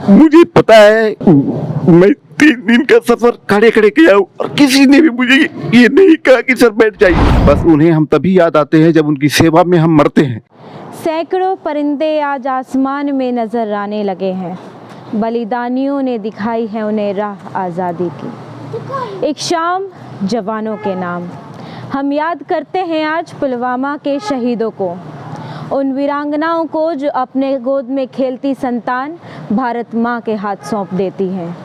मुझे पता है, मैं 3 दिन का सफर खड़े खड़े किया हूँ और किसी ने भी मुझे ये नहीं कहा कि सर बैठ जाइए। बस उन्हें हम तभी याद आते हैं जब उनकी सेवा में हम मरते हैं। सैकड़ों परिंदे आज आसमान में नजर आने लगे हैं। बलिदानियों ने दिखाई है उन्हें राह आज़ादी की। एक शाम जवानों के नाम हम याद करते हैं आज पुलवामा के शहीदों को, उन वीरांगनाओं को जो अपने गोद में खेलती संतान भारत माँ के हाथ सौंप देती हैं,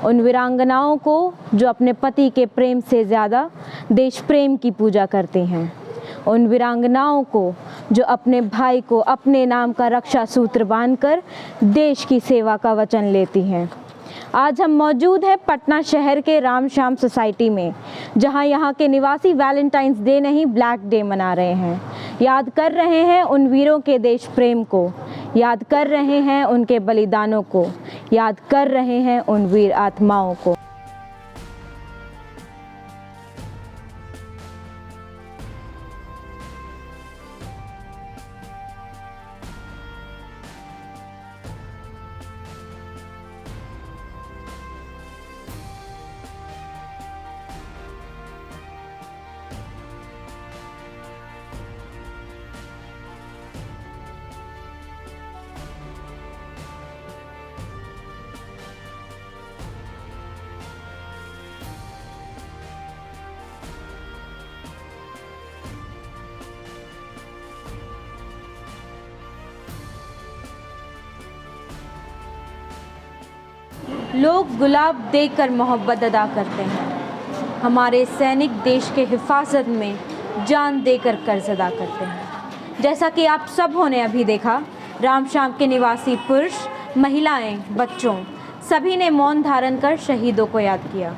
उन वीरांगनाओं को जो अपने पति के प्रेम से ज़्यादा देश प्रेम की पूजा करती हैं, उन वीरांगनाओं को जो अपने भाई को अपने नाम का रक्षा सूत्र बांधकर देश की सेवा का वचन लेती हैं। आज हम मौजूद हैं पटना शहर के राम श्याम सोसाइटी में, जहां यहां के निवासी वैलेंटाइंस डे नहीं ब्लैक डे मना रहे हैं। याद कर रहे हैं उन वीरों के देश प्रेम को, याद कर रहे हैं उनके बलिदानों को, याद कर रहे हैं उन वीर आत्माओं को। लोग गुलाब देकर मोहब्बत अदा करते हैं, हमारे सैनिक देश के हिफाजत में जान देकर कर्ज अदा करते हैं। जैसा कि आप सबों ने अभी देखा, राम श्याम के निवासी पुरुष, महिलाएं, बच्चों सभी ने मौन धारण कर शहीदों को याद किया।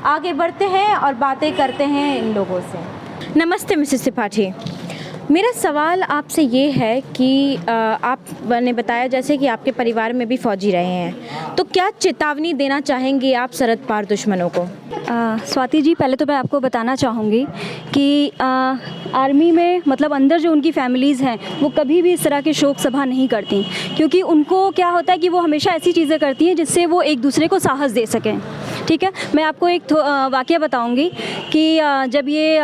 आगे बढ़ते हैं और बातें करते हैं इन लोगों से। नमस्ते मिसेस त्रिपाठी, मेरा सवाल आपसे ये है कि आपने बताया जैसे कि आपके परिवार में भी फौजी रहे हैं, तो क्या चेतावनी देना चाहेंगे आप सरहद पार दुश्मनों को? स्वाति जी, पहले तो मैं आपको बताना चाहूँगी कि आर्मी में मतलब अंदर जो उनकी फैमिलीज़ हैं वो कभी भी इस तरह की शोक सभा नहीं करती, क्योंकि उनको क्या होता है कि वो हमेशा ऐसी चीज़ें करती हैं जिससे वो एक दूसरे को साहस दे सकें। ठीक है, मैं आपको एक वाक़या बताऊंगी कि जब ये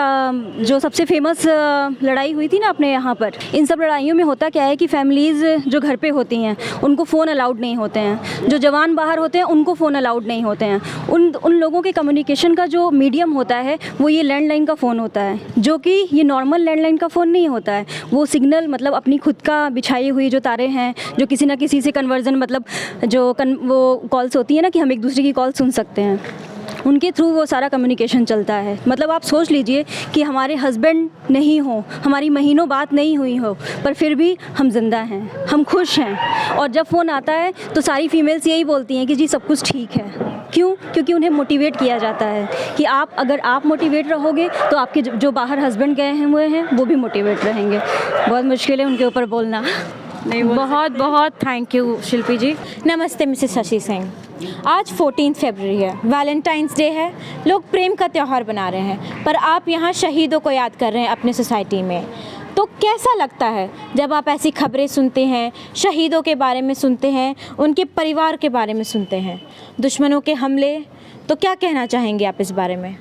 जो सबसे फेमस लड़ाई हुई थी ना अपने यहाँ पर, इन सब लड़ाइयों में होता क्या है कि फैमिलीज़ जो घर पे होती हैं उनको फ़ोन अलाउड नहीं होते हैं, जो जवान बाहर होते हैं उनको फ़ोन अलाउड नहीं होते हैं। उन लोगों के कम्युनिकेशन का जो मीडियम होता है वो ये लैंडलाइन का फ़ोन होता है, जो कि ये नॉर्मल लैंडलाइन का फ़ोन नहीं होता है। वो सिग्नल मतलब अपनी खुद का बिछाई हुई जो तारे हैं, जो किसी ना किसी से कन्वर्जन मतलब वो कॉल्स होती है ना कि हम एक दूसरे की कॉल सुन सकते हैं, उनके थ्रू वो सारा कम्युनिकेशन चलता है। मतलब आप सोच लीजिए कि हमारे हस्बैंड नहीं हो, हमारी महीनों बात नहीं हुई हो, पर फिर भी हम जिंदा हैं, हम खुश हैं। और जब फ़ोन आता है तो सारी फीमेल्स यही बोलती हैं कि जी सब कुछ ठीक है। क्यों? क्योंकि उन्हें मोटिवेट किया जाता है कि अगर आप मोटिवेट रहोगे तो आपके जो बाहर हस्बैंड गए हुए हैं वो भी मोटिवेट रहेंगे। बहुत मुश्किल है उनके ऊपर बोलना। बहुत बहुत थैंक यू शिल्पी जी। नमस्ते मिसेस शशि सिंह, आज 14 फरवरी है, वैलेंटाइंस डे है, लोग प्रेम का त्यौहार बना रहे हैं, पर आप यहाँ शहीदों को याद कर रहे हैं अपने सोसाइटी में। तो कैसा लगता है जब आप ऐसी खबरें सुनते हैं, शहीदों के बारे में सुनते हैं, उनके परिवार के बारे में सुनते हैं, दुश्मनों के हमले, तो क्या कहना चाहेंगे आप इस बारे में?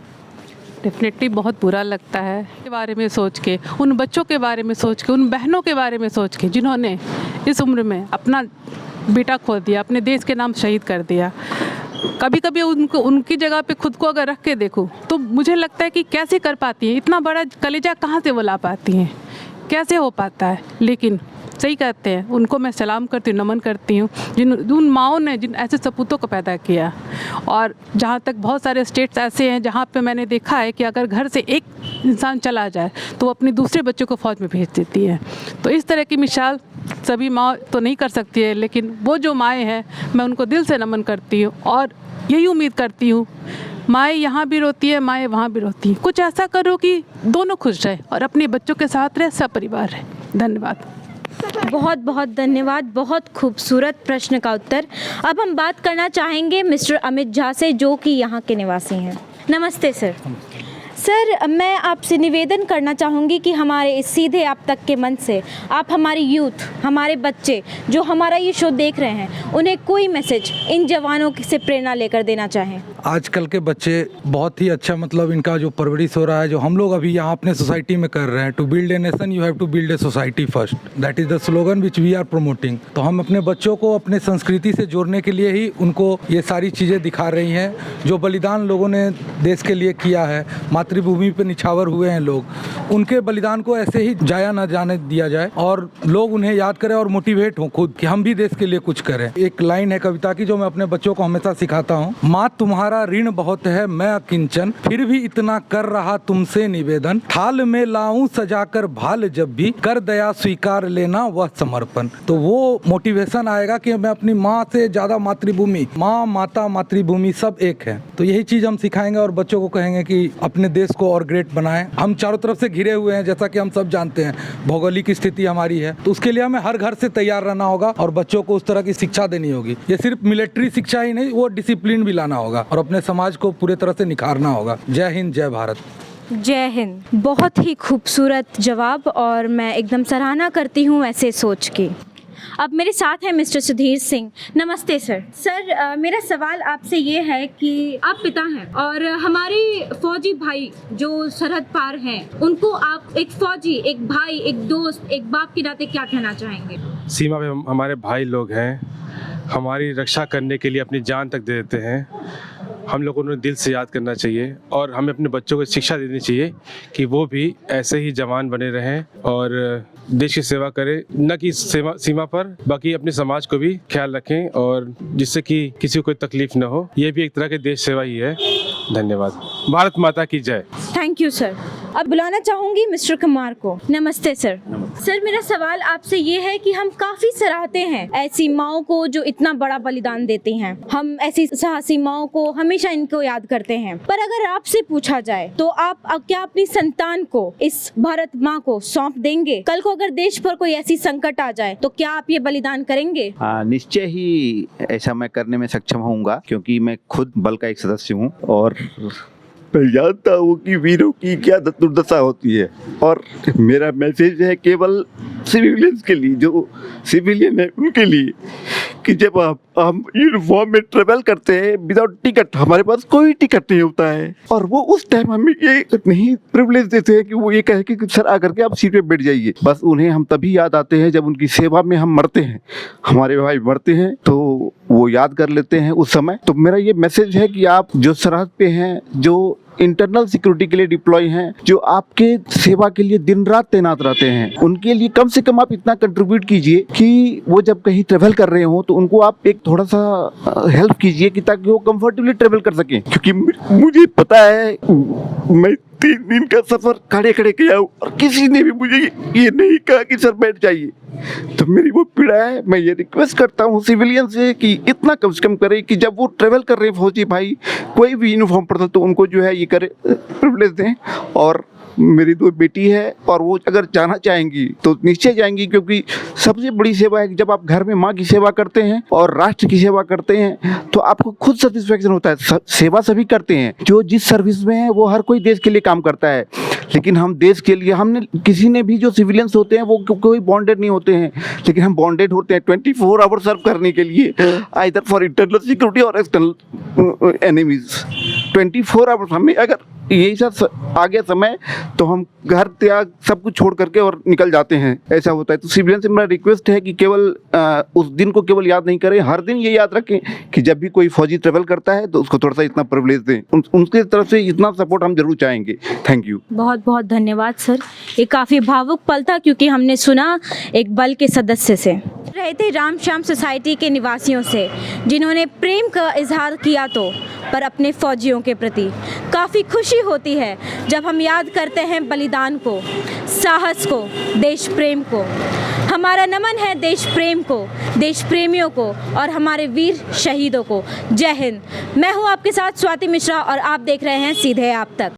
डेफिनेटली बहुत बुरा लगता है के बारे में सोच के, उन बच्चों के बारे में सोच के, उन बहनों के बारे में सोच के जिन्होंने इस उम्र में अपना बेटा खो दिया, अपने देश के नाम शहीद कर दिया। कभी कभी उनकी जगह पे खुद को अगर रख के देखूं तो मुझे लगता है कि कैसे कर पाती हैं, इतना बड़ा कलेजा कहाँ से वो ला पाती हैं, कैसे हो पाता है। लेकिन सही कहते हैं, उनको मैं सलाम करती हूँ, नमन करती हूँ, उन माओं ने जिन ऐसे सपूतों को पैदा किया। और जहाँ तक बहुत सारे स्टेट्स ऐसे हैं जहाँ पे मैंने देखा है कि अगर घर से एक इंसान चला जाए तो वो अपने दूसरे बच्चों को फ़ौज में भेज देती है। तो इस तरह की मिसाल सभी माँ तो नहीं कर सकती है, लेकिन वो जो माएँ हैं मैं उनको दिल से नमन करती हूँ और यही उम्मीद करती हूँ माएँ यहाँ भी रोती है, माएँ वहाँ भी रोती हैं। कुछ ऐसा करो कि दोनों खुश रहे और अपने बच्चों के साथ रहे, सब परिवार रहे। धन्यवाद। बहुत बहुत धन्यवाद, बहुत खूबसूरत प्रश्न का उत्तर। अब हम बात करना चाहेंगे मिस्टर अमित झा से, जो कि यहाँ के निवासी हैं। नमस्ते सर। सर, मैं आपसे निवेदन करना चाहूँगी कि हमारे इस सीधे आप तक के मंच से आप हमारी यूथ, हमारे बच्चे जो हमारा ये शो देख रहे हैं, उन्हें कोई मैसेज इन जवानों से प्रेरणा लेकर देना चाहें। आजकल के बच्चे बहुत ही अच्छा मतलब इनका जो परवरिश हो रहा है, जो हम लोग अभी यहाँ अपने सोसाइटी में कर रहे हैं, to build a nation you have to build a society first, that is the slogan which we are promoting. तो हम अपने बच्चों को अपने संस्कृति से जोड़ने के लिए ही उनको ये सारी चीज़ें दिखा रही हैं। जो बलिदान लोगों ने देश के लिए किया है, मातृभूमि पर निछावर हुए हैं लोग, उनके बलिदान को ऐसे ही जाया ना जाने दिया जाए और लोग उन्हें याद करें और मोटिवेट हों खुद कि हम भी देश के लिए कुछ करें। एक लाइन है कविता की जो मैं अपने बच्चों को हमेशा सिखाता हूँ, माँ तुम्हारा ऋण बहुत है मैं अकिंचन, फिर भी इतना कर रहा तुमसे निवेदन, थाल में लाऊं सजाकर भाल जब भी, कर दया स्वीकार लेना वह समर्पण। तो वो मोटिवेशन आएगा कि मैं अपनी माँ से ज्यादा मातृभूमि, माँ माता मातृभूमि सब एक है। तो यही चीज हम सिखाएंगे और बच्चों को कहेंगे कि अपने देश को और ग्रेट बनाएं। हम चारों तरफ से घिरे हुए हैं, जैसा कि हम सब जानते हैं भौगोलिक स्थिति हमारी है, तो उसके लिए हमें हर घर से तैयार रहना होगा और बच्चों को उस तरह की शिक्षा देनी होगी। ये सिर्फ मिलिट्री शिक्षा ही नहीं, वो डिसिप्लिन भी लाना होगा और अपने समाज को पूरे तरह से निखारना होगा। जय हिंद, जय भारत। जय हिंद। बहुत ही खूबसूरत जवाब और मैं एकदम सराहना करती हूँ ऐसे सोच की। अब मेरे साथ हैं मिस्टर सुधीर सिंह। नमस्ते सर। सर, मेरा सवाल आपसे ये है कि आप पिता हैं और हमारे फौजी भाई जो सरहद पार हैं, उनको आप एक फौजी, एक भाई, एक दोस्त, एक बाप के नाते क्या कहना चाहेंगे? सीमा पे हमारे भाई लोग हैं, हमारी रक्षा करने के लिए अपनी जान तक दे देते हैं। हम लोगों को उन्हें दिल से याद करना चाहिए और हमें अपने बच्चों को शिक्षा देनी चाहिए कि वो भी ऐसे ही जवान बने रहें और देश की सेवा करें, न कि सीमा पर, बाकी अपने समाज को भी ख्याल रखें और जिससे कि किसी को कोई तकलीफ न हो। ये भी एक तरह की देश सेवा ही है। धन्यवाद। भारत माता की जय। Thank you sir. अब बुलाना चाहूँगी मिस्टर कुमार को। नमस्ते सर। सर, मेरा सवाल आपसे ये है कि हम काफ़ी सराहते हैं ऐसी माओं को जो इतना बड़ा बलिदान देती हैं। हम ऐसी साहसी माओं को हमेशा इनको याद करते हैं, पर अगर आपसे पूछा जाए तो आप क्या अपनी संतान को, इस भारत माँ को सौंप देंगे? कल को अगर देश पर कोई ऐसी संकट आ जाए तो क्या आप ये बलिदान करेंगे? निश्चय ही ऐसा मैं करने में सक्षम होऊंगा, क्योंकि मैं खुद बल का एक सदस्य हूँ और मैं जानता हूँ कि वीरों की क्या दुर्दशा होती है। और मेरा मैसेज है केवल सिविलियंस के लिए, जो सिविलियन है उनके लिए, कि जब हम यूनिफॉर्म में ट्रेवल करते हैं विदाउट टिकट, हमारे पास कोई टिकट नहीं होता है और वो उस टाइम हमें ये नहीं प्रिविलेज देते हैं कि वो ये कहे कि सर आकर के आप सीट पे बैठ जाइए। बस उन्हें हम तभी याद आते हैं जब उनकी सेवा में हम मरते हैं, हमारे भाई मरते हैं तो वो याद कर लेते हैं उस समय। तो मेरा ये मैसेज है कि आप जो सरहद पे हैं, जो इंटरनल सिक्योरिटी के लिए डिप्लॉय हैं, जो आपके सेवा के लिए दिन रात तैनात रहते हैं, उनके लिए कम से कम आप इतना कंट्रीब्यूट कीजिए कि वो जब कहीं ट्रेवल कर रहे हो तो उनको आप एक थोड़ा सा हेल्प कीजिए कि ताकि वो कंफर्टेबली ट्रेवल कर सकें। क्योंकि मुझे पता है, मैं 3 दिन का सफर खड़े खड़े किया हूँ और किसी ने भी मुझे ये नहीं कहा कि सर बैठ जाइए। तो मेरी वो पीड़ा है। मैं ये रिक्वेस्ट करता हूँ सिविलियन से कि इतना कम से कम करें कि जब वो ट्रेवल कर रहे हैं फौजी भाई, कोई भी यूनिफॉर्म पड़ता तो उनको जो है ये करे, प्रिविलेज दें। और मेरी 2 बेटी है और वो अगर जाना चाहेंगी तो निश्चय जाएंगी, क्योंकि सबसे बड़ी सेवा है कि जब आप घर में माँ की सेवा करते हैं और राष्ट्र की सेवा करते हैं तो आपको खुद सेटिस्फेक्शन होता है। सेवा सभी करते हैं, जो जिस सर्विस में है वो हर कोई देश के लिए काम करता है, लेकिन हम देश के लिए, हमने किसी ने भी, जो सिविलियंस होते हैं वो कोई बॉन्डेड नहीं होते हैं, लेकिन हम बॉन्डेड होते हैं 24 आवर सर्व करने के लिए, आइदर फॉर इंटरनल सिक्योरिटी और एक्सटर्नल एनिमीज। 24 आवर्स हमें अगर यही सब आ गया समय तो हम घर त्याग सब कुछ छोड़ करके और निकल जाते हैं, ऐसा होता है। तो सिविलियन से मेरा रिक्वेस्ट है कि केवल उस दिन को केवल याद नहीं करें, हर दिन ये याद रखें कि जब भी कोई फौजी ट्रेवल करता है तो उसको थोड़ा सा इतना प्रिविलेज दें। उनकी तरफ से इतना सपोर्ट हम जरूर चाहेंगे। Thank you. बहुत बहुत धन्यवाद सर। ये काफ़ी भावुक पल था क्योंकि हमने सुना एक बल के सदस्य से। रहे थे रामश्याम सोसाइटी के निवासियों से, जिन्होंने प्रेम का इजहार किया तो पर अपने फौजियों के प्रति। काफ़ी खुशी होती है जब हम याद करते हैं बलिदान को, साहस को, देश प्रेम को। हमारा नमन है देश प्रेम को, देश प्रेमियों को और हमारे वीर शहीदों को। जय हिंद। मैं हूँ आपके साथ स्वाति मिश्रा और आप देख रहे हैं सीधे आप तक।